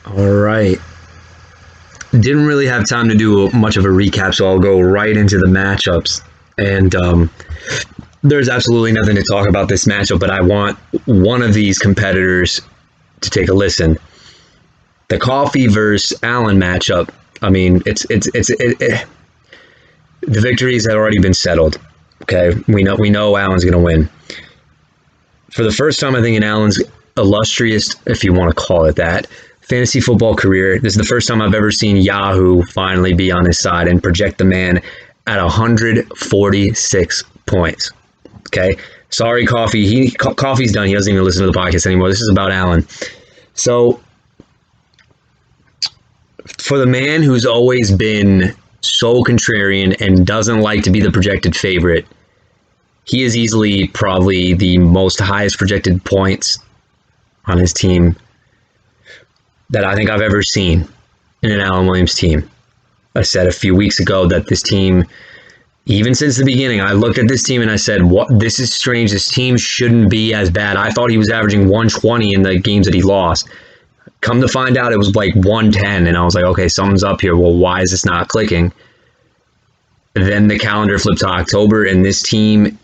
All right. Didn't really have time to do much of a recap, so I'll go right into the matchups. And there's absolutely nothing to talk about this matchup, but I want one of these competitors to take a listen. The Coffey versus Allen matchup. I mean, the victories have already been settled. Okay, we know Allen's going to win. For the first time, I think in Allen's illustrious, if you want to call it that, fantasy football career, this is the first time I've ever seen Yahoo finally be on his side and project the man at 146 points. Okay, sorry, Coffey. Coffey's done. He doesn't even listen to the podcast anymore. This is about Allen. So, for the man who's always been so contrarian and doesn't like to be the projected favorite, he is easily probably the most highest projected points on his team that I think I've ever seen in an Allen Williams team. I said a few weeks ago that this team, even since the beginning, I looked at this team and I said, "What? This is strange. This team shouldn't be as bad." I thought he was averaging 120 in the games that he lost. Come to find out, it was like 110, and I was like, okay, something's up here. Well, why is this not clicking? Then the calendar flipped to October, and this team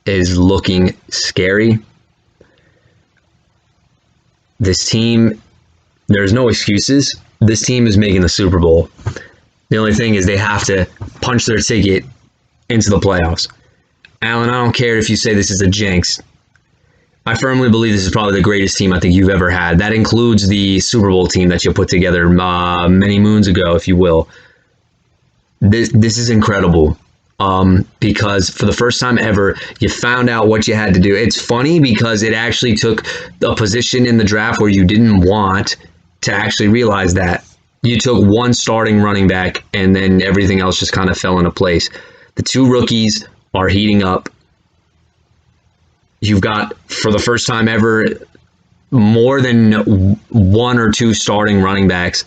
is looking scary. This team, there's no excuses. This team is making the Super Bowl. The only thing is they have to punch their ticket into the playoffs. Allen, I don't care if you say this is a jinx. I firmly believe this is probably the greatest team I think you've ever had. That includes the Super Bowl team that you put together many moons ago, if you will. This is incredible because for the first time ever, you found out what you had to do. It's funny because it actually took a position in the draft where you didn't want to actually realize that. You took one starting running back and then everything else just kind of fell into place. The two rookies are heating up. You've got, for the first time ever, more than one or two starting running backs.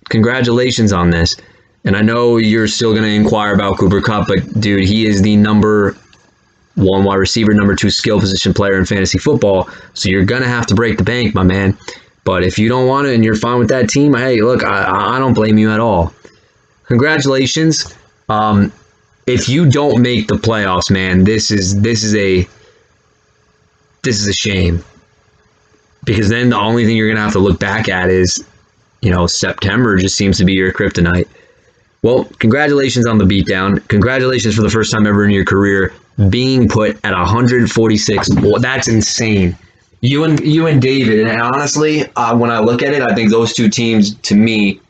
Congratulations on this. And I know you're still going to inquire about Cooper Kupp, but dude, he is the number one wide receiver, number two skill position player in fantasy football. So you're going to have to break the bank, my man. But if you don't want it and you're fine with that team, hey, look, I don't blame you at all. Congratulations. If you don't make the playoffs, man, this is a shame. Because then the only thing you're gonna have to look back at is, September just seems to be your kryptonite. Well, congratulations on the beatdown. Congratulations for the first time ever in your career being put at 146. Well, that's insane. You and David, and honestly, when I look at it, I think those two teams, to me,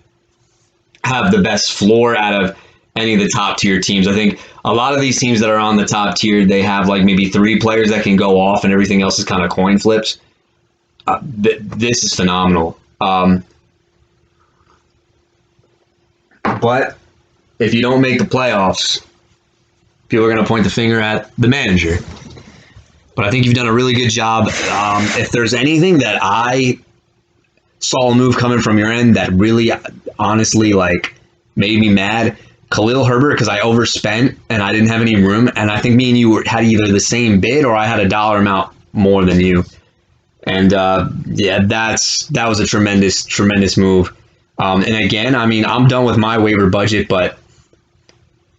have the best floor out of any of the top tier teams. I think a lot of these teams that are on the top tier, they have like maybe three players that can go off and everything else is kind of coin flips. This is phenomenal. But if you don't make the playoffs, people are going to point the finger at the manager. But I think you've done a really good job. If there's anything that I saw a move coming from your end that really honestly made me mad, Khalil Herbert, because I overspent and I didn't have any room, and I think me and you had either the same bid or I had a dollar amount more than you. And that was a tremendous move. And again, I mean, I'm done with my waiver budget, but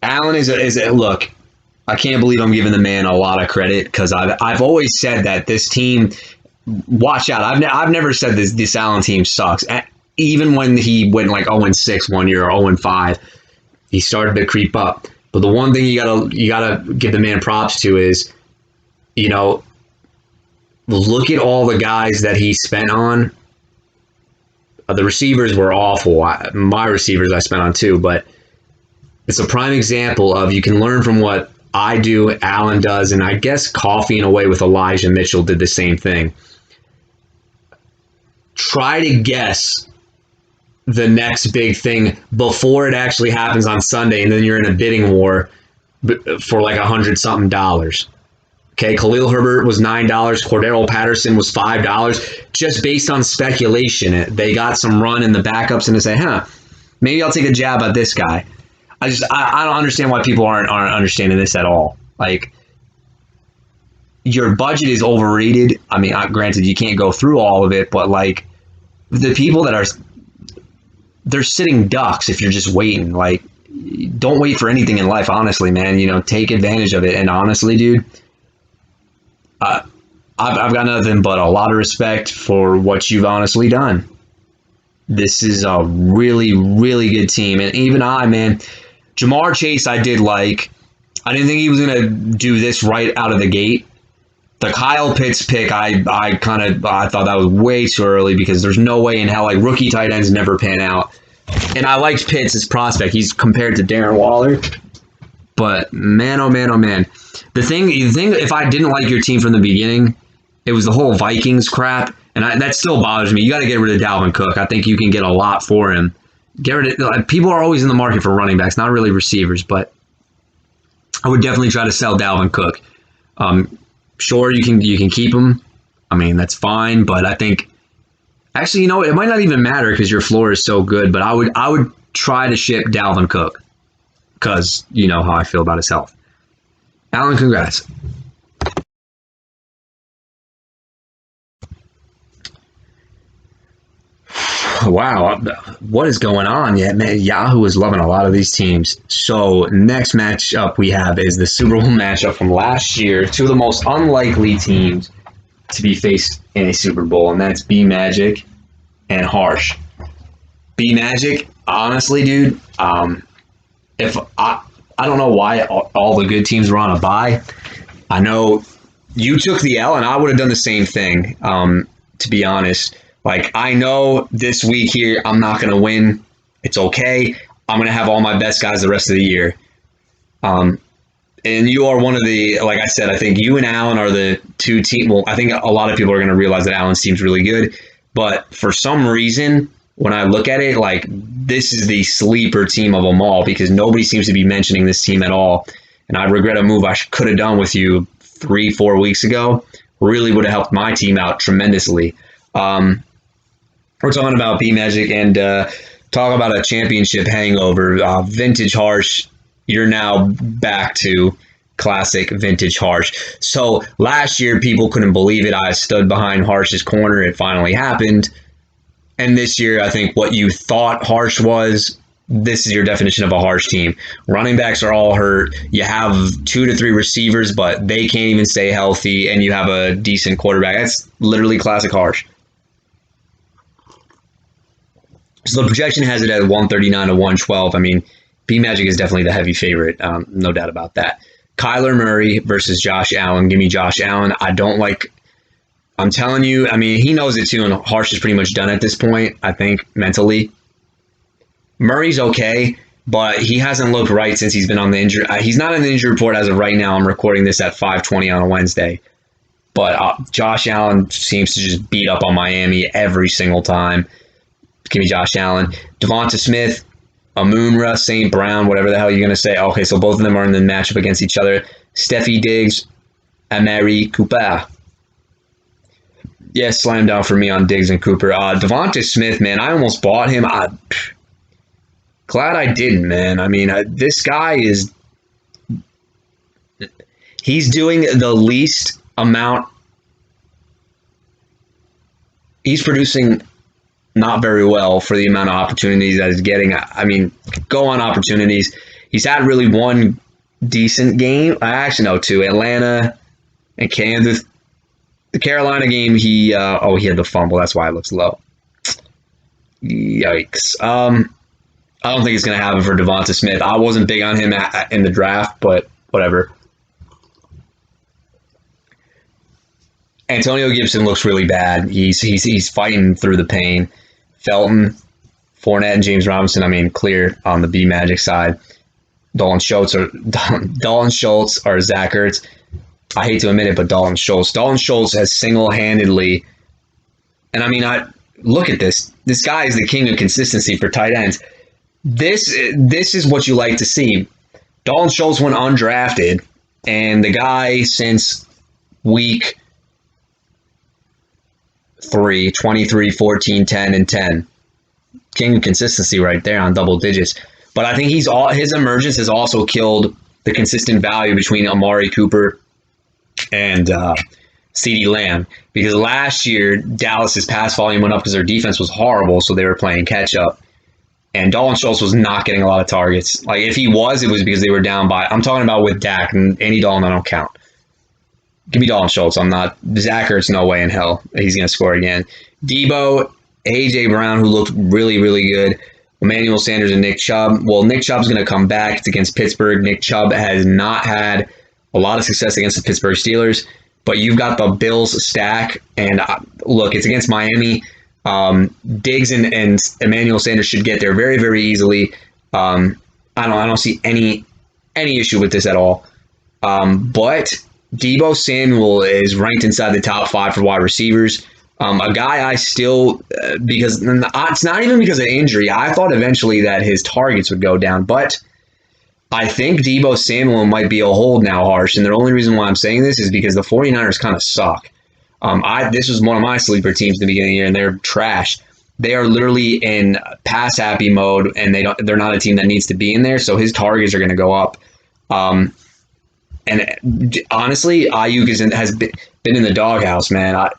Allen is look. I can't believe I'm giving the man a lot of credit because I've always said that this team. Watch out! I've never said this Allen team sucks. Even when he went like 0-6 one year or 0-5. He started to creep up. But the one thing you gotta give the man props to is, look at all the guys that he spent on. The receivers were awful. My receivers I spent on too, but it's a prime example of you can learn from what I do, Allen does, and I guess Coffey in a way with Elijah Mitchell did the same thing. Try to guess the next big thing before it actually happens on Sunday, and then you're in a bidding war for like $100-something. Okay, Khalil Herbert was $9. Cordero Patterson was $5. Just based on speculation, they got some run in the backups and they say, maybe I'll take a jab at this guy. I don't understand why people aren't understanding this at all. Like, your budget is overrated. I mean, granted, you can't go through all of it, but like the people that are, they're sitting ducks if you're just waiting. Like, don't wait for anything in life, honestly, man. You know, take advantage of it. And honestly, dude, I've got nothing but a lot of respect for what you've honestly done. This is a really, really good team. And even man, Jamar Chase, I did like. I didn't think he was going to do this right out of the gate. The Kyle Pitts pick, I thought that was way too early because there's no way in hell, like, rookie tight ends never pan out. And I liked Pitts as prospect. He's compared to Darren Waller. But man, oh man, oh man. The thing, if I didn't like your team from the beginning, it was the whole Vikings crap. And that still bothers me. You got to get rid of Dalvin Cook. I think you can get a lot for him. People are always in the market for running backs, not really receivers, but I would definitely try to sell Dalvin Cook. Sure, you can keep him. I mean, that's fine, but I think actually, you know, it might not even matter because your floor is so good. But I would try to ship Dalvin Cook because you know how I feel about his health. Alan, congrats. Wow, what is going on? Yeah, man, Yahoo is loving a lot of these teams. So next matchup we have is the Super Bowl matchup from last year. Two of the most unlikely teams to be faced in a Super Bowl, and that's Bmagic and Harsh. Bmagic, honestly, dude, if I don't know why all the good teams were on a bye. I know you took the L, and I would have done the same thing. To be honest. Like, I know this week here, I'm not going to win. It's okay. I'm going to have all my best guys the rest of the year. And you are one of the, like I said, I think you and Allen are the two teams. Well, I think a lot of people are going to realize that Allen's team's really good. But for some reason, when I look at it, like, this is the sleeper team of them all because nobody seems to be mentioning this team at all. And I regret a move I could have done with you 3-4 weeks ago. Really would have helped my team out tremendously. We're talking about Bmagic and talk about a championship hangover. Vintage Harsh, you're now back to classic vintage Harsh. So last year, people couldn't believe it. I stood behind Harsh's corner. It finally happened. And this year, I think what you thought Harsh was, this is your definition of a Harsh team. Running backs are all hurt. You have 2 to 3 receivers, but they can't even stay healthy. And you have a decent quarterback. That's literally classic Harsh. So the projection has it at 139 to 112. I mean, Bmagic is definitely the heavy favorite, no doubt about that. Kyler Murray versus Josh Allen. Give me Josh Allen. I'm telling you, I mean, he knows it too, and Harsh is pretty much done at this point, I think, mentally. Murray's okay, but he hasn't looked right since he's been on the injury. He's not in the injury report as of right now. I'm recording this at 5:20 on a Wednesday. But Josh Allen seems to just beat up on Miami every single time. Give me Josh Allen. Devonta Smith, Amunra, St. Brown, whatever the hell you're going to say. Okay, so both of them are in the matchup against each other. Steffi Diggs, Amari Cooper. Yes, slam down for me on Diggs and Cooper. Devonta Smith, man, I almost bought him. Glad I didn't, man. I mean, this guy is... He's doing the least amount... He's producing... not very well for the amount of opportunities that he's getting. I mean, go on opportunities. He's had really one decent game. Actually, no, 2. Atlanta and Kansas. The Carolina game, he had the fumble. That's why it looks low. Yikes. I don't think it's going to happen for Devonta Smith. I wasn't big on him in the draft, but whatever. Antonio Gibson looks really bad. He's fighting through the pain. Felton, Fournette, and James Robinson, I mean, clear on the Bmagic side. Dalton Schultz or Zach Ertz. I hate to admit it, but Dalton Schultz. Dalton Schultz has single-handedly, and I mean, look at this. This guy is the king of consistency for tight ends. This is what you like to see. Dalton Schultz went undrafted, and the guy since week 3, 23, 14, 10, and 10. King of consistency right there on double digits. But I think his emergence has also killed the consistent value between Amari Cooper and CeeDee Lamb, because last year Dallas's pass volume went up because their defense was horrible, so they were playing catch up. And Dalton Schultz was not getting a lot of targets. Like, if he was, it was because they were down by. I'm talking about with Dak, and Andy Dalton, I don't count. Give me Dalton Schultz. I'm not. Zach Ertz, no way in hell he's going to score again. Debo, A.J. Brown, who looked really, really good. Emmanuel Sanders and Nick Chubb. Well, Nick Chubb's going to come back. It's against Pittsburgh. Nick Chubb has not had a lot of success against the Pittsburgh Steelers. But you've got the Bills stack. And look, it's against Miami. Diggs and Emmanuel Sanders should get there very, very easily. I don't see any issue with this at all. But Deebo Samuel is ranked inside the top 5 for wide receivers. A guy I still, because it's not even because of injury. I thought eventually that his targets would go down, but I think Deebo Samuel might be a hold now, Harsh. And the only reason why I'm saying this is because the 49ers kind of suck. This was one of my sleeper teams at the beginning of the year, and they're trash. They are literally in pass happy mode, and they're not a team that needs to be in there. So his targets are going to go up. And honestly, Ayuk has been in the doghouse, man.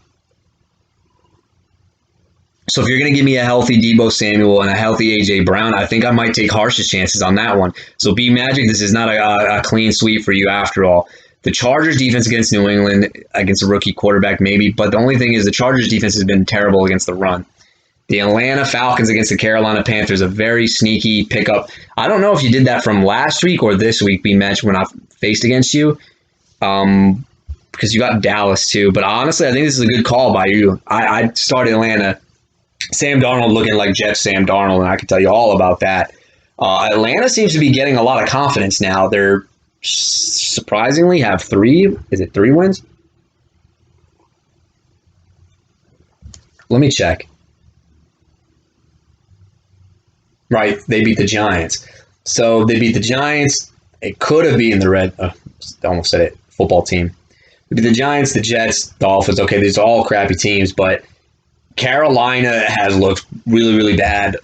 So if you're going to give me a healthy Deebo Samuel and a healthy A.J. Brown, I think I might take Harsh's chances on that one. So Bmagic, this is not a clean sweep for you after all. The Chargers defense against New England, against a rookie quarterback maybe, but the only thing is the Chargers defense has been terrible against the run. The Atlanta Falcons against the Carolina Panthers, a very sneaky pickup. I don't know if you did that from last week or this week, Bmagic, when I faced against you, because you got Dallas too. But honestly, I think this is a good call by you. I started Atlanta. Sam Darnold looking like Jet Sam Darnold, and I can tell you all about that. Atlanta seems to be getting a lot of confidence now. They're surprisingly have 3 wins? Let me check. Right, they beat the Giants. So they beat the Giants. It could have been the I almost said it, football team. They beat the Giants, the Jets, Dolphins. Okay, these are all crappy teams, but Carolina has looked really, really bad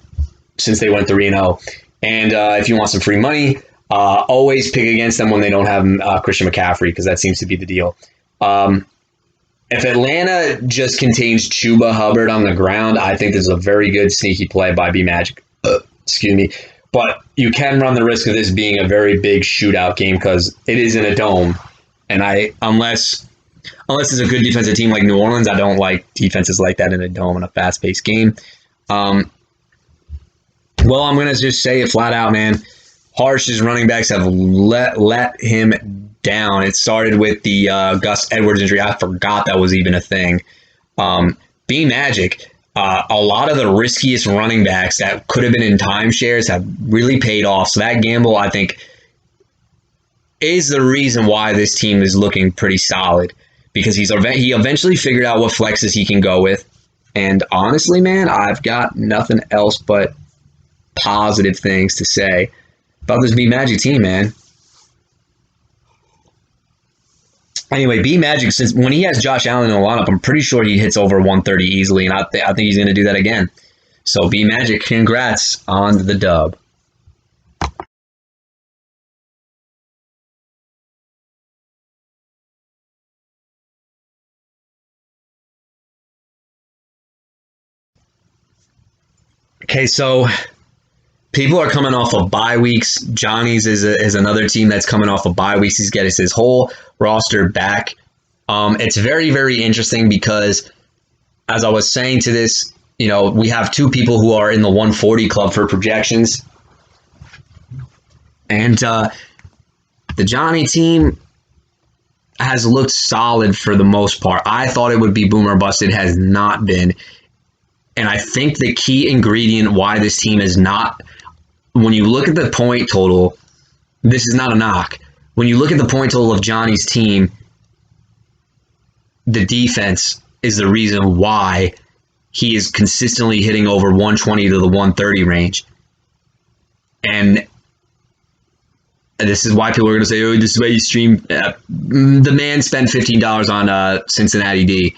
since they went 3-0. And if you want some free money, always pick against them when they don't have Christian McCaffrey, because that seems to be the deal. If Atlanta just contains Chuba Hubbard on the ground, I think this is a very good sneaky play by Bmagic. Excuse me. But you can run the risk of this being a very big shootout game because it is in a dome. And unless it's a good defensive team like New Orleans, I don't like defenses like that in a dome in a fast-paced game. Well, I'm going to just say it flat out, man. Harsh's running backs have let him down. It started with the Gus Edwards injury. I forgot that was even a thing. Bmagic, a lot of the riskiest running backs that could have been in timeshares have really paid off. So that gamble, I think, is the reason why this team is looking pretty solid, because he eventually figured out what flexes he can go with. And honestly, man, I've got nothing else but positive things to say about this Bmagic team, man. Anyway, Bmagic, since when he has Josh Allen in the lineup, I'm pretty sure he hits over 130 easily, and I think he's going to do that again. So Bmagic, congrats on the dub. Okay, so people are coming off of bye weeks. Jony's is another team that's coming off of bye weeks. He's getting his whole roster back. It's very, very interesting because, as I was saying to this, we have 2 people who are in the 140 club for projections. And the Jony team has looked solid for the most part. I thought it would be boom or bust. It has not been. And I think the key ingredient why this team is not, when you look at the point total, this is not a knock. When you look at the point total of Jony's team, the defense is the reason why he is consistently hitting over 120 to the 130 range. And this is why people are going to say, oh, this is why you stream. The man spent $15 on Cincinnati D.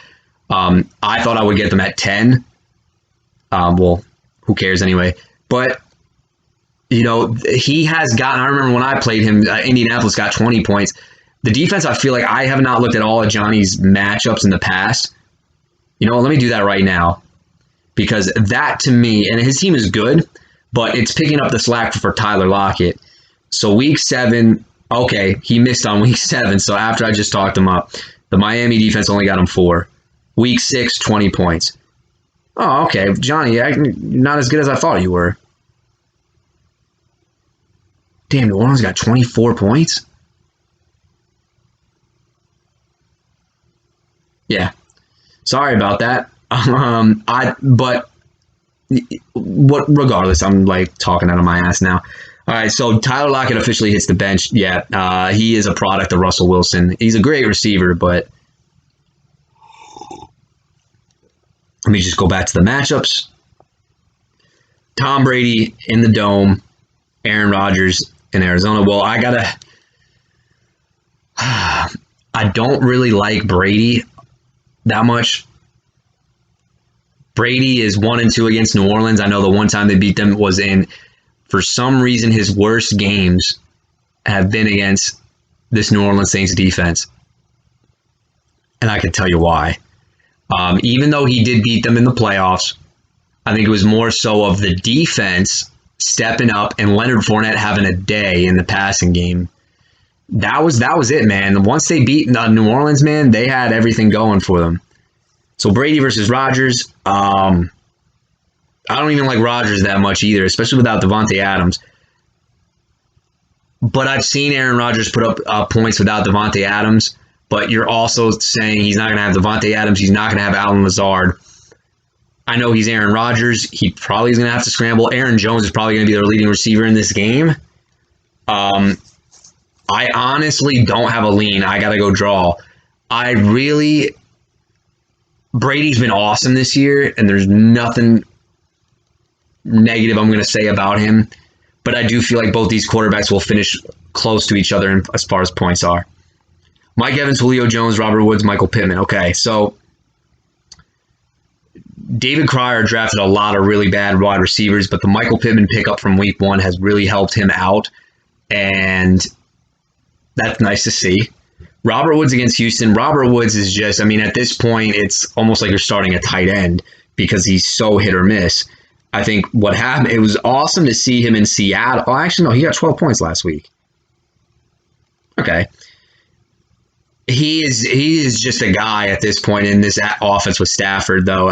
I thought I would get them at 10. Well, who cares anyway? But, he has gotten, I remember when I played him, Indianapolis got 20 points. The defense, I feel like I have not looked at all of Jony's matchups in the past. You know what? Let me do that right now. Because that, to me, and his team is good, but it's picking up the slack for Tyler Lockett. So week 7, okay, he missed on week 7, so after I just talked him up. The Miami defense only got him 4. Week 6, 20 points. Oh, okay, Jony, not as good as I thought you were. Damn, New Orleans got 24 points? Yeah. Sorry about that. Regardless, I'm like talking out of my ass now. All right, so Tyler Lockett officially hits the bench. Yeah, he is a product of Russell Wilson. He's a great receiver, but let me just go back to the matchups. Tom Brady in the Dome, Aaron Rodgers in Arizona. Well, I don't really like Brady that much. Brady is 1-2 against New Orleans. I know the one time they beat them was in, for some reason, his worst games have been against this New Orleans Saints defense. And I can tell you why. Even though he did beat them in the playoffs, I think it was more so of the defense stepping up and Leonard Fournette having a day in the passing game. That was it, man. Once they beat New Orleans, man, they had everything going for them. So Brady versus Rodgers. I don't even like Rodgers that much either, especially without Devontae Adams. But I've seen Aaron Rodgers put up points without Devontae Adams. But you're also saying he's not going to have Devontae Adams. He's not going to have Allen Lazard. I know he's Aaron Rodgers. He probably is going to have to scramble. Aaron Jones is probably going to be their leading receiver in this game. I honestly don't have a lean. I got to go draw. Brady's been awesome this year, and there's nothing negative I'm going to say about him. But I do feel like both these quarterbacks will finish close to each other as far as points are. Mike Evans, Julio Jones, Robert Woods, Michael Pittman. Okay, so David Krier drafted a lot of really bad wide receivers, but the Michael Pittman pickup from week 1 has really helped him out, and that's nice to see. Robert Woods against Houston. Robert Woods is just, at this point, it's almost like you're starting a tight end because he's so hit or miss. I think what happened, it was awesome to see him in Seattle. Oh, actually, no, he got 12 points last week. Okay. He is just a guy at this point in this offense with Stafford, though.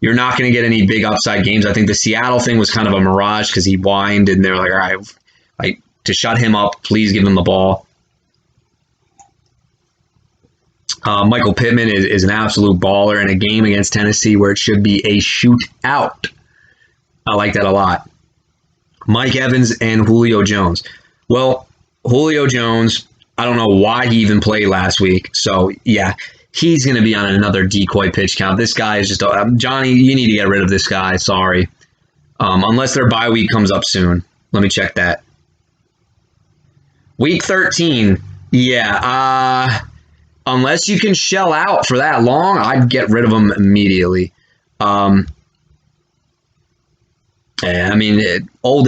You're not going to get any big upside games. I think the Seattle thing was kind of a mirage because he whined, and they're like, all right, like to shut him up, please give him the ball. Michael Pittman is an absolute baller in a game against Tennessee where it should be a shootout. I like that a lot. Mike Evans and Julio Jones. Well, Julio Jones, I don't know why he even played last week. So, yeah, he's going to be on another decoy pitch count. This guy is just Jony, you need to get rid of this guy. Sorry. Unless their bye week comes up soon. Let me check that. Week 13. Yeah. Unless you can shell out for that long, I'd get rid of him immediately. Old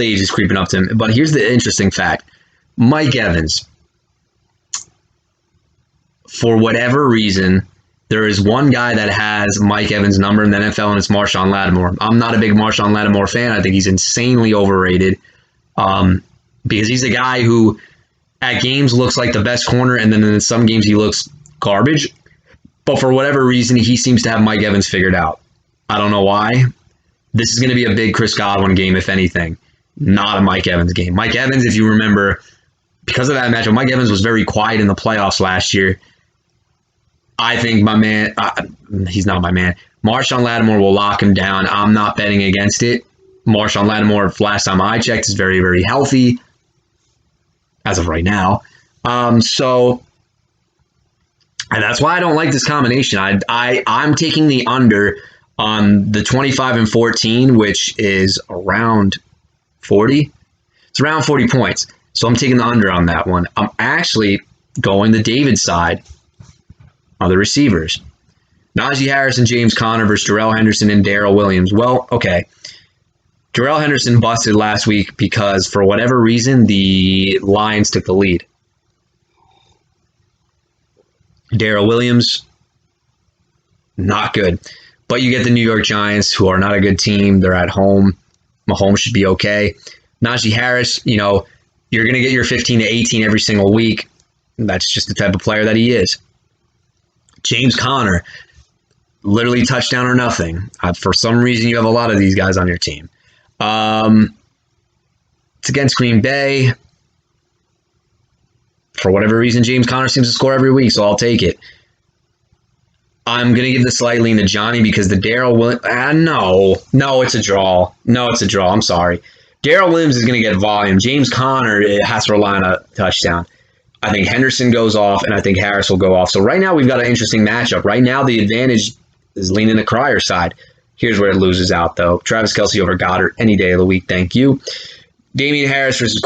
age is creeping up to him. But here's the interesting fact. Mike Evans. For whatever reason, there is one guy that has Mike Evans' number in the NFL, and it's Marshawn Lattimore. I'm not a big Marshawn Lattimore fan. I think he's insanely overrated because he's a guy who at games looks like the best corner, and then in some games he looks garbage. But for whatever reason, he seems to have Mike Evans figured out. I don't know why. This is going to be a big Chris Godwin game, if anything, not a Mike Evans game. Mike Evans, if you remember, because of that matchup, Mike Evans was very quiet in the playoffs last year. I think my man, he's not my man. Marshawn Lattimore will lock him down. I'm not betting against it. Marshawn Lattimore, last time I checked, is very, very healthy as of right now. And that's why I don't like this combination. I'm taking the under on the 25-14, which is around 40. It's around 40 points. So I'm taking the under on that one. I'm actually going the David side of the receivers. Najee Harris and James Conner versus Darrell Henderson and Darrell Williams. Well, okay. Darrell Henderson busted last week because for whatever reason, the Lions took the lead. Darrell Williams, not good. But you get the New York Giants, who are not a good team. They're at home. Mahomes should be okay. Najee Harris, you're going to get your 15 to 18 every single week. That's just the type of player that he is. James Conner, literally touchdown or nothing. For some reason, you have a lot of these guys on your team. It's against Green Bay. For whatever reason, James Conner seems to score every week, so I'll take it. I'm going to give the slight lean to Johnny because the Darrell Williams... No, it's a draw. No, it's a draw. I'm sorry. Darrell Williams is going to get volume. James Conner has to rely on a touchdown. I think Henderson goes off, and I think Harris will go off. So right now, we've got an interesting matchup. Right now, the advantage is leaning the Krier side. Here's where it loses out, though. Travis Kelce over Goddard any day of the week. Thank you. Damian Harris versus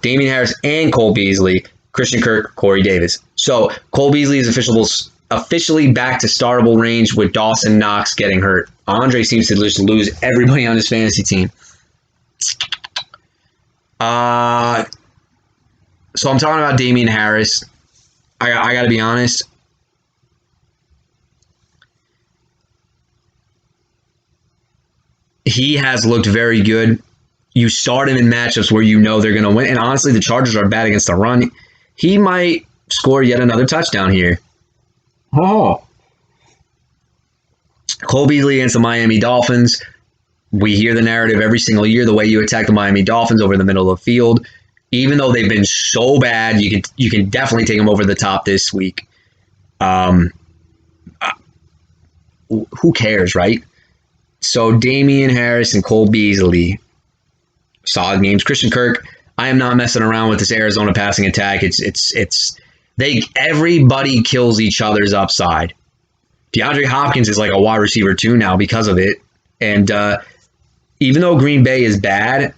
Damian Harris and Cole Beasley. Christian Kirk, Corey Davis. So Cole Beasley is officially back to startable range with Dawson Knox getting hurt. Andre seems to just lose everybody on his fantasy team. So I'm talking about Damian Harris. I got to be honest. He has looked very good. You start him in matchups where you know they're going to win. And honestly, the Chargers are bad against the run. He might score yet another touchdown here. Oh. Cole Beasley against the Miami Dolphins. We hear the narrative every single year, the way you attack the Miami Dolphins over the middle of the field. Even though they've been so bad, you can definitely take them over the top this week. Who cares, right? So Damian Harris and Cole Beasley, solid games. Christian Kirk, I am not messing around with this Arizona passing attack. Everybody kills each other's upside. DeAndre Hopkins is like a wide receiver too now because of it. And even though Green Bay is bad,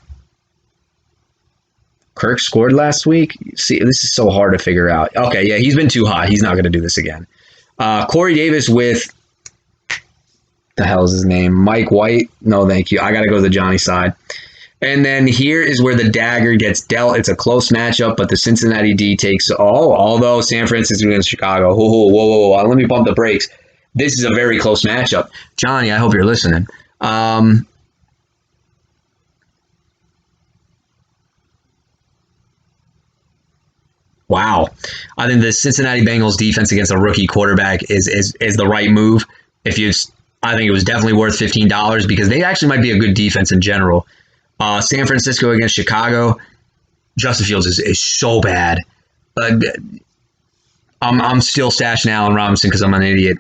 Kirk scored last week. See, this is so hard to figure out. Okay, yeah, he's been too hot. He's not going to do this again. Corey Davis with, the hell is his name? Mike White? No, thank you. I got to go to the Johnny side. And then here is where the dagger gets dealt. It's a close matchup, but the Cincinnati D takes although San Francisco against Chicago. Whoa. Let me bump the brakes. This is a very close matchup. Johnny, I hope you're listening. Wow. I think the Cincinnati Bengals defense against a rookie quarterback is the right move. I think it was definitely worth $15 because they actually might be a good defense in general. San Francisco against Chicago, Justin Fields is so bad. I'm still stashing Allen Robinson because I'm an idiot.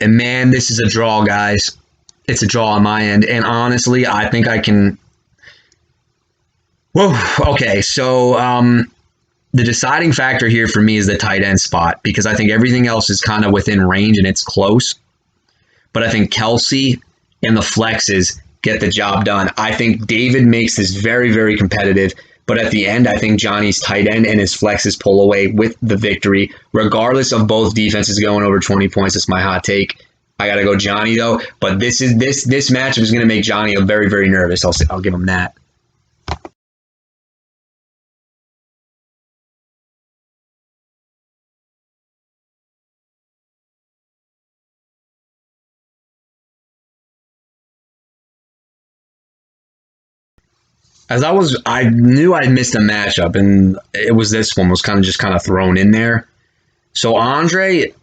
And man, this is a draw, guys. It's a draw on my end. And honestly, I think I can... Whoa, okay. So the deciding factor here for me is the tight end spot because I think everything else is kind of within range and it's close. But I think Kelce and the flexes get the job done. I think David makes this very, very competitive. But at the end, I think Johnny's tight end and his flexes pull away with the victory, regardless of both defenses going over 20 points. It's my hot take. I got to go Johnny, though. But this matchup is going to make Johnny very, very nervous. I'll give him that. As I knew I missed a matchup, and this one was kind of thrown in there. So Andre,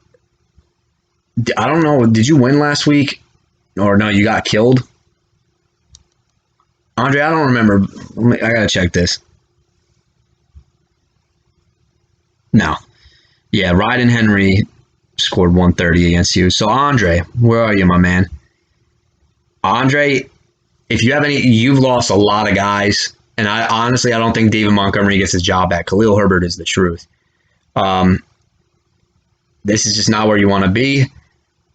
I don't know, did you win last week? Or no, you got killed? Andre, I don't remember. I gotta check this. No. Yeah, Ryden Henry scored 130 against you. So Andre, where are you, my man? Andre, if you have you've lost a lot of guys, and I honestly don't think David Montgomery gets his job back. Khalil Herbert is the truth. This is just not where you want to be.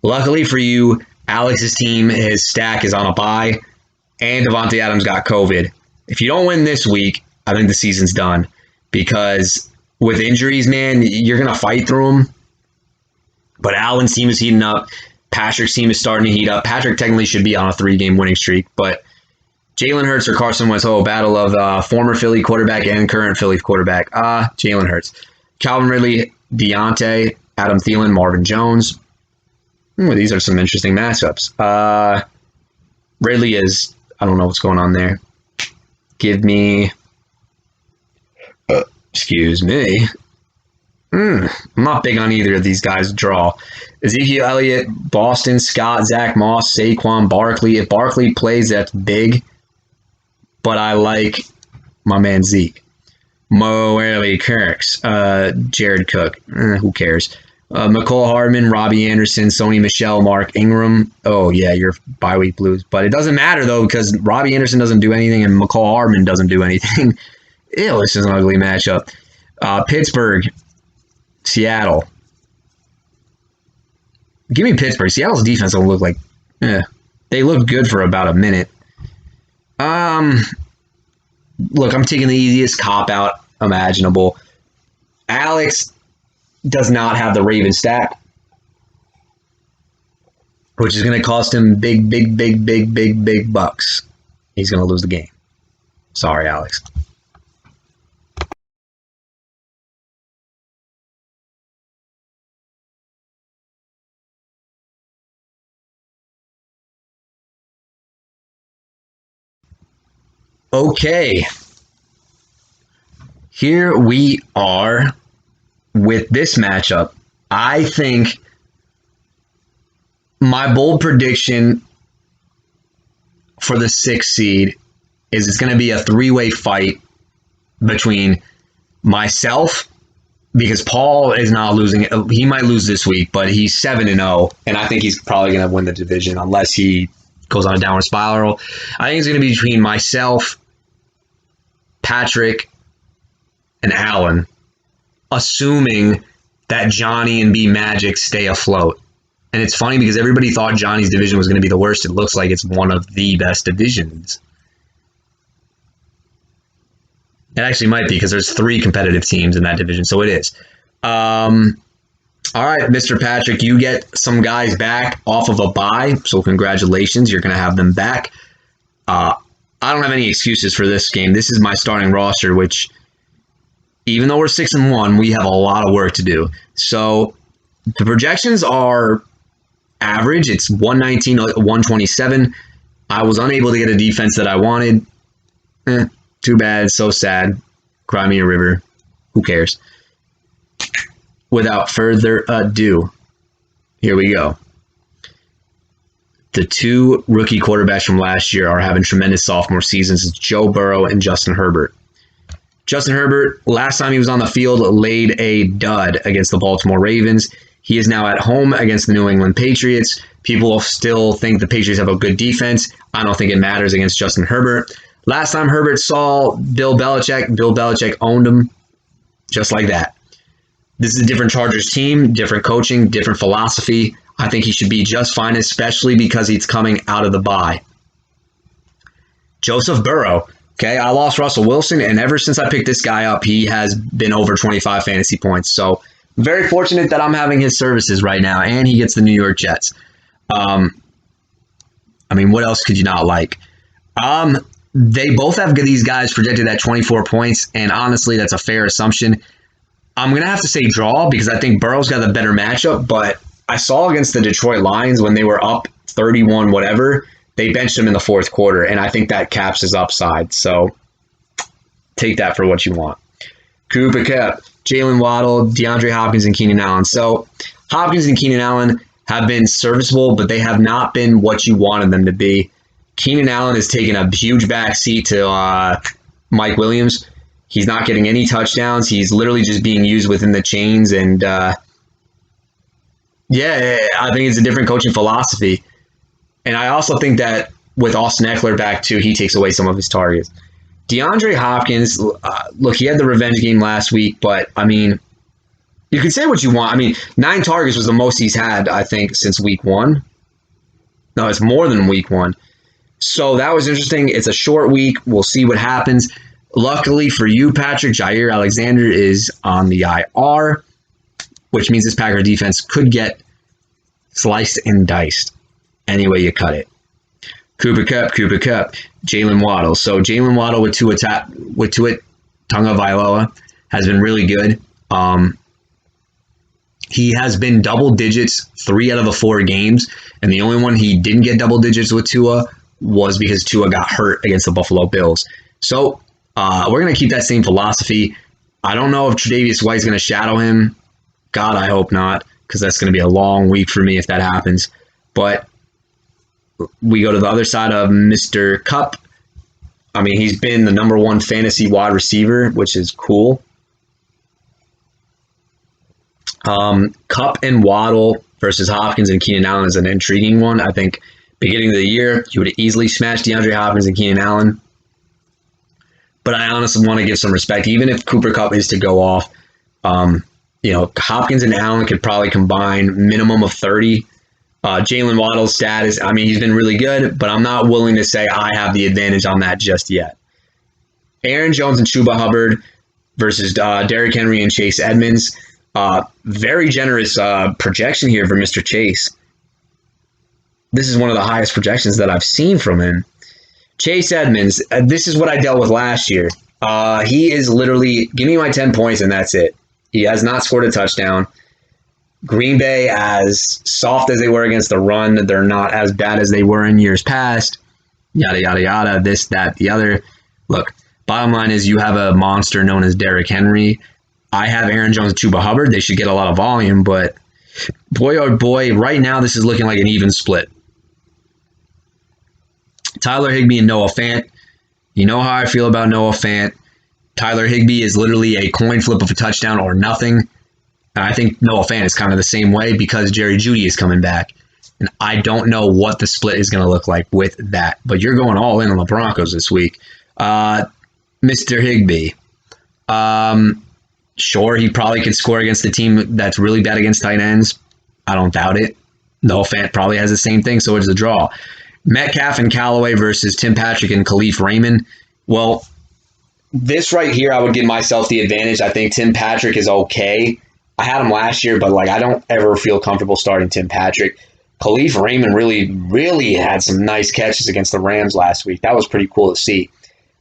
Luckily for you, Alex's team, his stack is on a bye, and Devontae Adams got COVID. If you don't win this week, I think the season's done because with injuries, man, you're gonna fight through them. But Allen's team is heating up. Patrick's team is starting to heat up. Patrick technically should be on a 3-game winning streak, but Jalen Hurts or Carson Wentz, battle of former Philly quarterback and current Philly quarterback. Jalen Hurts. Calvin Ridley, Deontay, Adam Thielen, Marvin Jones. These are some interesting matchups. Ridley is, I don't know what's going on there. Give me, excuse me. I'm not big on either of these guys' draw. Ezekiel Elliott, Boston Scott, Zach Moss, Saquon Barkley. If Barkley plays, that's big. But I like my man Zeke. Mo Early Kirks, Jared Cook. Who cares? McCole Hardman, Robbie Anderson, Sony Michel, Mark Ingram. Oh, yeah, you're bye week blues. But it doesn't matter, though, because Robbie Anderson doesn't do anything and McCole Hardman doesn't do anything. Ew, this is an ugly matchup. Pittsburgh, Seattle. Give me Pittsburgh. Seattle's defense don't look like... They look good for about a minute. Look, I'm taking the easiest cop-out imaginable. Alex does not have the Ravens stack, which is going to cost him big bucks. He's going to lose the game. Sorry, Alex. Okay. Here we are with this matchup. I think my bold prediction for the 6th seed is it's going to be a 3-way fight between myself, because Paul is not losing. He might lose this week, but he's 7-0, and I think he's probably going to win the division unless he goes on a downward spiral. I think it's going to be between myself, Patrick, and Alan, assuming that Jony and Bmagic stay afloat. And it's funny because everybody thought Johnny's division was going to be the worst. It looks like it's one of the best divisions. It actually might be because there's 3 competitive teams in that division, so it is. All right, Mr. Patrick, you get some guys back off of a bye, so congratulations. You're going to have them back. I don't have any excuses for this game. This is my starting roster, which, even though we're 6-1, we have a lot of work to do. So the projections are average. It's 119, 127. I was unable to get a defense that I wanted. Too bad. So sad. Cry me a river. Who cares? Without further ado, here we go. The 2 rookie quarterbacks from last year are having tremendous sophomore seasons. It's Joe Burrow and Justin Herbert. Justin Herbert, last time he was on the field, laid a dud against the Baltimore Ravens. He is now at home against the New England Patriots. People still think the Patriots have a good defense. I don't think it matters against Justin Herbert. Last time Herbert saw Bill Belichick owned him just like that. This is a different Chargers team, different coaching, different philosophy. I think he should be just fine, especially because he's coming out of the bye. Joseph Burrow. Okay, I lost Russell Wilson, and ever since I picked this guy up, he has been over 25 fantasy points. So I'm very fortunate that I'm having his services right now, and he gets the New York Jets. What else could you not like? They both have these guys projected at 24 points, and honestly, that's a fair assumption. I'm going to have to say draw because I think Burrow's got a better matchup, but I saw against the Detroit Lions when they were up 31 whatever, they benched him in the 4th quarter, and I think that caps his upside. So take that for what you want. Cooper Kupp, Jalen Waddle, DeAndre Hopkins, and Keenan Allen. So Hopkins and Keenan Allen have been serviceable, but they have not been what you wanted them to be. Keenan Allen has taken a huge backseat to Mike Williams. He's not getting any touchdowns. He's literally just being used within the chains. And I think it's a different coaching philosophy. And I also think that with Austin Eckler back too, he takes away some of his targets. DeAndre Hopkins, look, he had the revenge game last week, but you can say what you want. 9 targets was the most he's had, I think, since week 1. No, it's more than week 1. So that was interesting. It's a short week. We'll see what happens. Luckily for you, Patrick, Jair Alexander is on the IR, which means this Packer defense could get sliced and diced any way you cut it. Cooper Kupp, Jalen Waddle. So Jalen Waddle with Tua Tagovailoa has been really good. He has been double digits 3 out of the 4 games, and the only one he didn't get double digits with Tua was because Tua got hurt against the Buffalo Bills. So we're going to keep that same philosophy. I don't know if Tre'Davious White's going to shadow him. God, I hope not, because that's going to be a long week for me if that happens. But we go to the other side of Mr. Kupp. I mean, he's been the number 1 fantasy wide receiver, which is cool. Kupp and Waddle versus Hopkins and Keenan Allen is an intriguing one. I think beginning of the year, you would have easily smashed DeAndre Hopkins and Keenan Allen. But I honestly want to give some respect, even if Cooper Kupp is to go off. Hopkins and Allen could probably combine minimum of 30. Jalen Waddle's status, I mean, he's been really good, but I'm not willing to say I have the advantage on that just yet. Aaron Jones and Chuba Hubbard versus Derrick Henry and Chase Edmonds. Very generous projection here for Mr. Chase. This is one of the highest projections that I've seen from him. Chase Edmonds, this is what I dealt with last year. He is literally, give me my 10 points and that's it. He has not scored a touchdown. Green Bay, as soft as they were against the run, they're not as bad as they were in years past. Yada, yada, yada, this, that, the other. Look, bottom line is you have a monster known as Derrick Henry. I have Aaron Jones and Chuba Hubbard. They should get a lot of volume, but boy, oh boy, right now this is looking like an even split. Tyler Higbee and Noah Fant. You know how I feel about Noah Fant. Tyler Higbee is literally a coin flip of a touchdown or nothing. And I think Noah Fant is kind of the same way because Jerry Jeudy is coming back. And I don't know what the split is going to look like with that. But you're going all in on the Broncos this week. Mr. Higbee. Sure, he probably could score against a team that's really bad against tight ends. I don't doubt it. Noah Fant probably has the same thing, so it's a draw. Metcalf and Callaway versus Tim Patrick and Khalif Raymond. Well, this right here, I would give myself the advantage. I think Tim Patrick is okay. I had him last year, but I don't ever feel comfortable starting Tim Patrick. Khalif Raymond really had some nice catches against the Rams last week. That was pretty cool to see.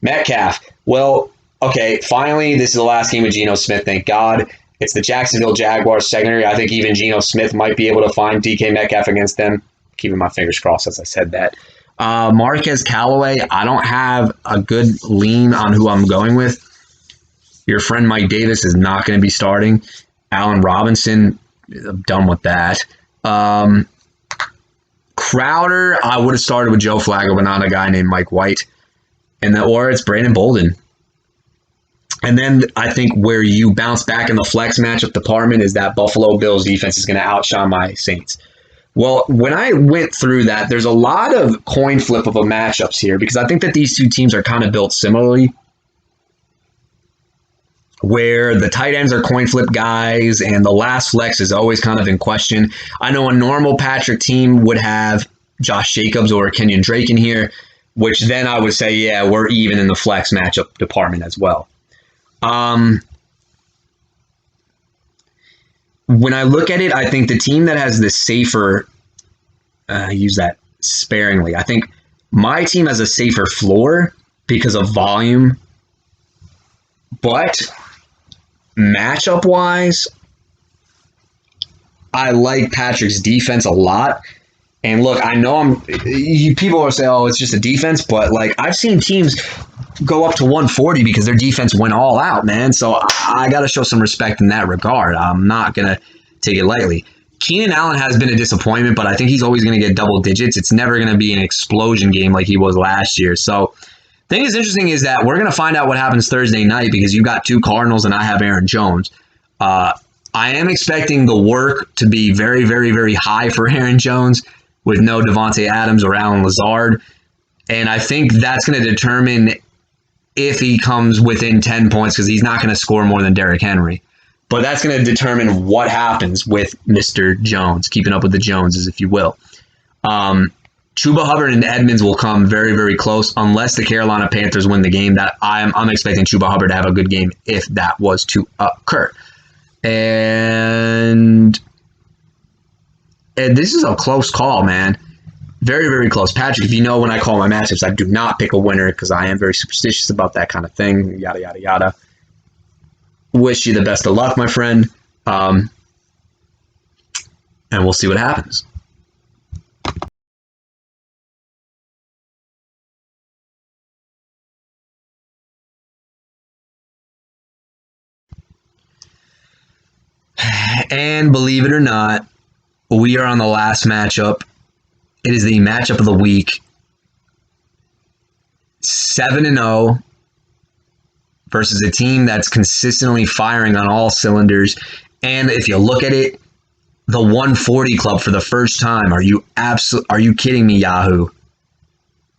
Metcalf, well, okay, finally, this is the last game of Geno Smith, thank God. It's the Jacksonville Jaguars secondary. I think even Geno Smith might be able to find DK Metcalf against them. Keeping my fingers crossed as I said that. Marquez Callaway, I don't have a good lean on who I'm going with. Your friend Mike Davis is not going to be starting. Allen Robinson, I'm done with that. Crowder, I would have started with Joe Flacco, but not a guy named Mike White. Or it's Brandon Bolden. And then I think where you bounce back in the flex matchup department is that Buffalo Bills defense is going to outshine my Saints. Well, when I went through that, there's a lot of coin flip of a matchups here because I think that these two teams are kind of built similarly, where the tight ends are coin flip guys and the last flex is always kind of in question. I know a normal Patrick team would have Josh Jacobs or Kenyon Drake in here, which then I would say, yeah, we're even in the flex matchup department as well. When I look at it, I think the team that has the safer, I use that sparingly, I think my team has a safer floor because of volume, but matchup-wise, I like Patrick's defense a lot. And look, I know people will say, oh, it's just a defense, but I've seen teams go up to 140 because their defense went all out, man. So I got to show some respect in that regard. I'm not going to take it lightly. Keenan Allen has been a disappointment, but I think he's always going to get double digits. It's never going to be an explosion game like he was last year. So the thing that's interesting is that we're going to find out what happens Thursday night because you've got 2 Cardinals and I have Aaron Jones. I am expecting the work to be very, very, very high for Aaron Jones with no Devontae Adams or Allen Lazard. And I think that's going to determine if he comes within 10 points because he's not going to score more than Derrick Henry. But that's going to determine what happens with Mr. Jones, keeping up with the Joneses, if you will. Chuba Hubbard and Edmonds will come very, very close unless the Carolina Panthers win the game. That I'm expecting Chuba Hubbard to have a good game if that was to occur. And this is a close call, man. Very, very close. Patrick, if you know when I call my matchups, I do not pick a winner because I am very superstitious about that kind of thing. Yada, yada, yada. Wish you the best of luck, my friend. and we'll see what happens. And believe it or not, we are on the last matchup. It is the matchup of the week. 7-0 versus a team that's consistently firing on all cylinders. And if you look at it, the 140 club for the first time. Are you kidding me, Yahoo?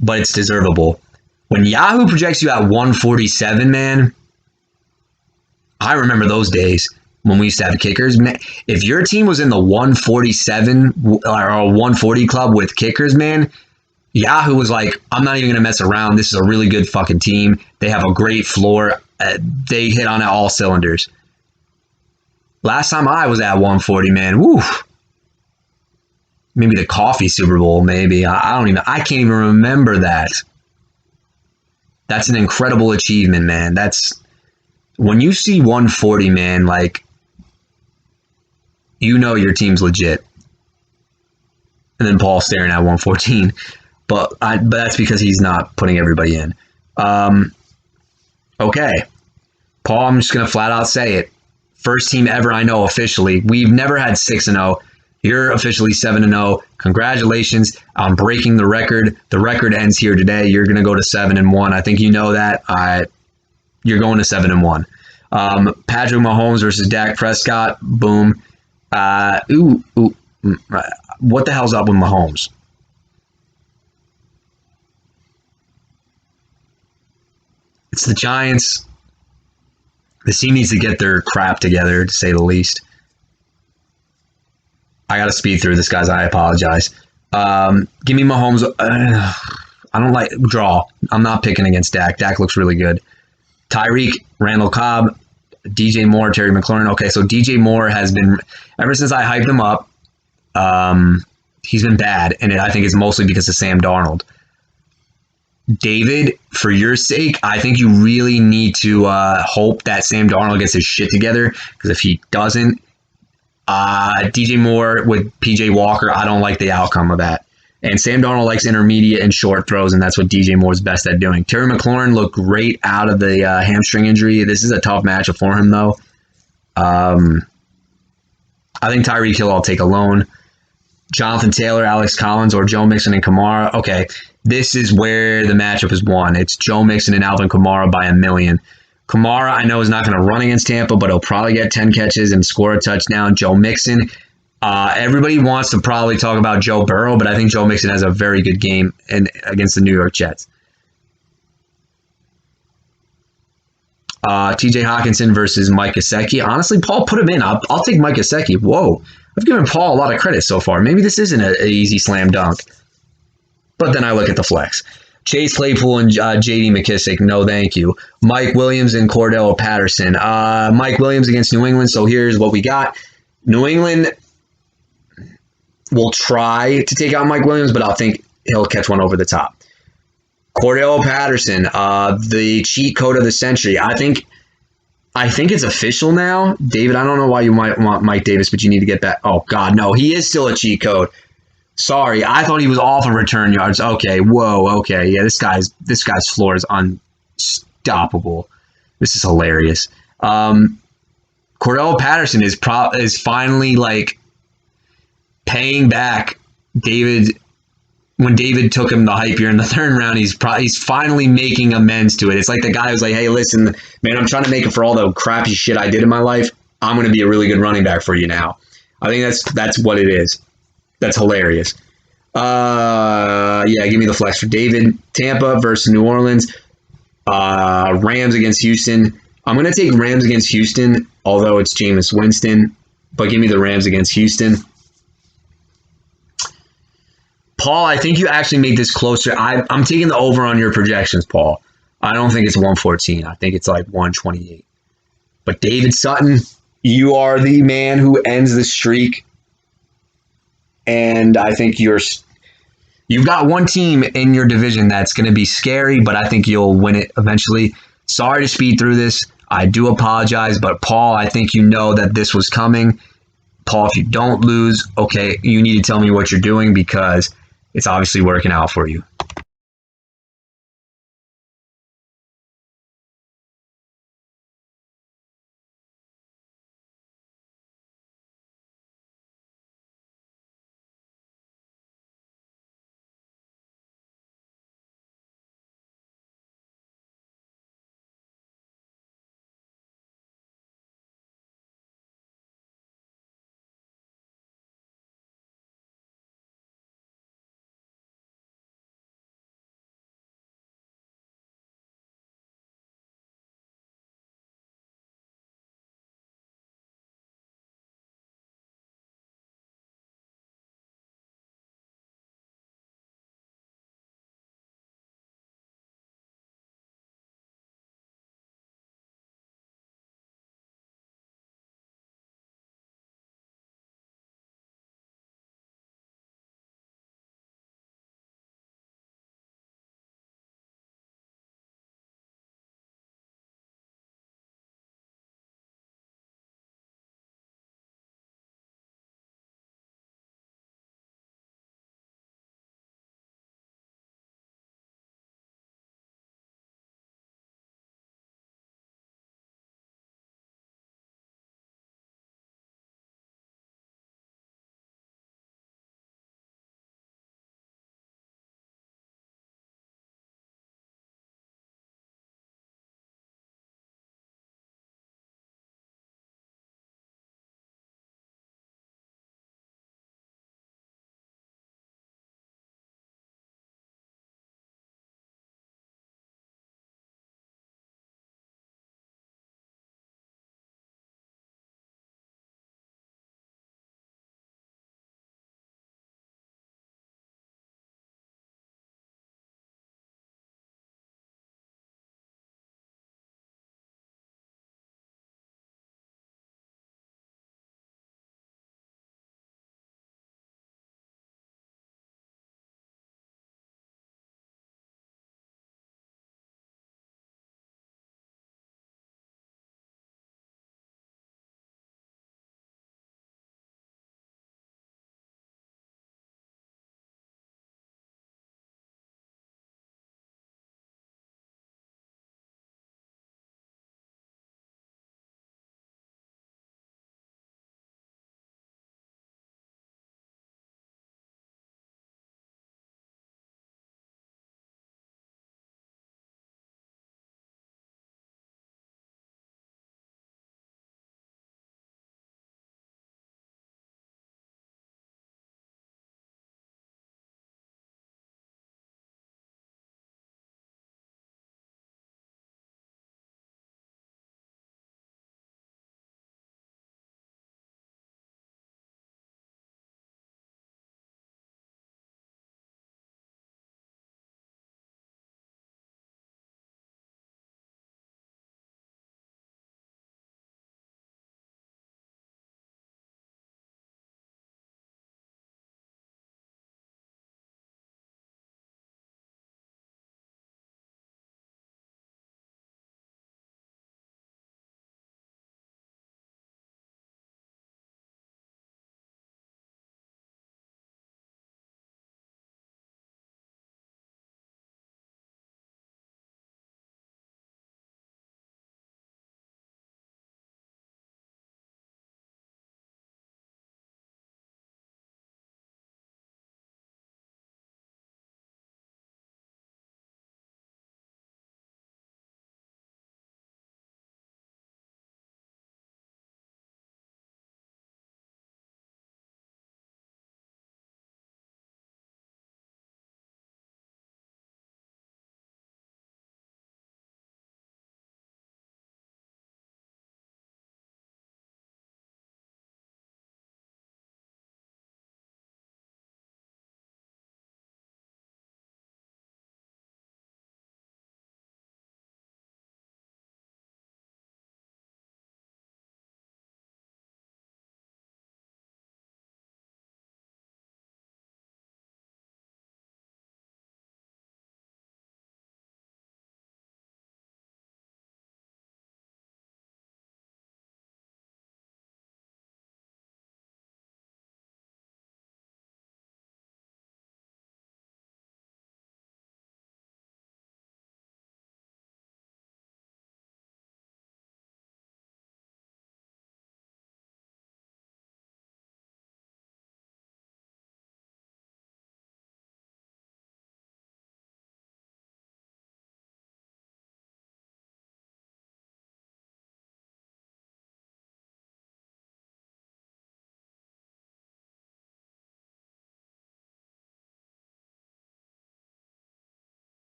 But it's deservable. When Yahoo projects you at 147, man, I remember those days when we used to have kickers. Man, if your team was in the 147 or a 140 club with kickers, man, Yahoo was like, I'm not even going to mess around. This is a really good fucking team. They have a great floor. They hit on all cylinders. Last time I was at 140, man, woo. Maybe the Coffey Super Bowl, maybe. I can't even remember that. That's an incredible achievement, man. That's when you see 140, man, like, you know your team's legit. And then Paul staring at 114. But that's because he's not putting everybody in. Okay. Paul, I'm just going to flat out say it. First team ever I know officially. We've never had 6-0. You're officially 7-0. Congratulations on breaking the record. The record ends here today. You're going to go to 7-1. I think you know that. You're going to 7-1. Patrick Mahomes versus Dak Prescott. Boom. What the hell's up with Mahomes? It's the Giants. This team needs to get their crap together, to say the least. I got to speed through this, guys. I apologize. Give me Mahomes. I don't like draw. I'm not picking against Dak. Dak looks really good. Tyreek, Randall Cobb, DJ Moore, Terry McLaurin. Okay, so DJ Moore has been, ever since I hyped him up, he's been bad, and I think it's mostly because of Sam Darnold. David, for your sake, I think you really need to hope that Sam Darnold gets his shit together, because if he doesn't, DJ Moore with PJ Walker, I don't like the outcome of that. And Sam Darnold likes intermediate and short throws, and that's what DJ Moore's best at doing. Terry McLaurin looked great out of the hamstring injury. This is a tough matchup for him, though. I think Tyreek Hill I'll take alone. Jonathan Taylor, Alex Collins, or Joe Mixon and Kamara. Okay, this is where the matchup is won. It's Joe Mixon and Alvin Kamara by a million. Kamara, I know, is not going to run against Tampa, but he'll probably get 10 catches and score a touchdown. Joe Mixon, everybody wants to probably talk about Joe Burrow, but I think Joe Mixon has a very good game against the New York Jets. TJ Hawkinson versus Mike Gesicki. Honestly, Paul, put him in. I'll take Mike Gesicki. Whoa. I've given Paul a lot of credit so far. Maybe this isn't an easy slam dunk. But then I look at the flex. Chase Claypool and J.D. McKissick, no thank you. Mike Williams and Cordell Patterson. Mike Williams against New England, so here's what we got. New England will try to take out Mike Williams, but I think he'll catch one over the top. Cordell Patterson, the cheat code of the century. I think it's official now. David, I don't know why you might want Mike Davis, but you need to get that. Oh, God, no. He is still a cheat code. Sorry, I thought he was off of return yards. Okay, whoa, okay. Yeah, this guy's floor is unstoppable. This is hilarious. Cordell Patterson is finally, like, paying back David. When David took him the hype here in the third round, he's finally making amends to it. It's like the guy who's like, hey, listen, man, I'm trying to make it for all the crappy shit I did in my life. I'm going to be a really good running back for you now. I think that's what it is. That's hilarious. Yeah, give me the flex for David. Tampa versus New Orleans. Rams against Houston. I'm going to take Rams against Houston, although it's Jameis Winston. But give me the Rams against Houston. Paul, I think you actually made this closer. I'm taking the over on your projections, Paul. I don't think it's 114. I think it's like 128. But David Sutton, you are the man who ends the streak. And I think you've got one team in your division that's going to be scary, but I think you'll win it eventually. Sorry to speed through this. I do apologize, but Paul, I think you know that this was coming. Paul, if you don't lose, okay, you need to tell me what you're doing because it's obviously working out for you.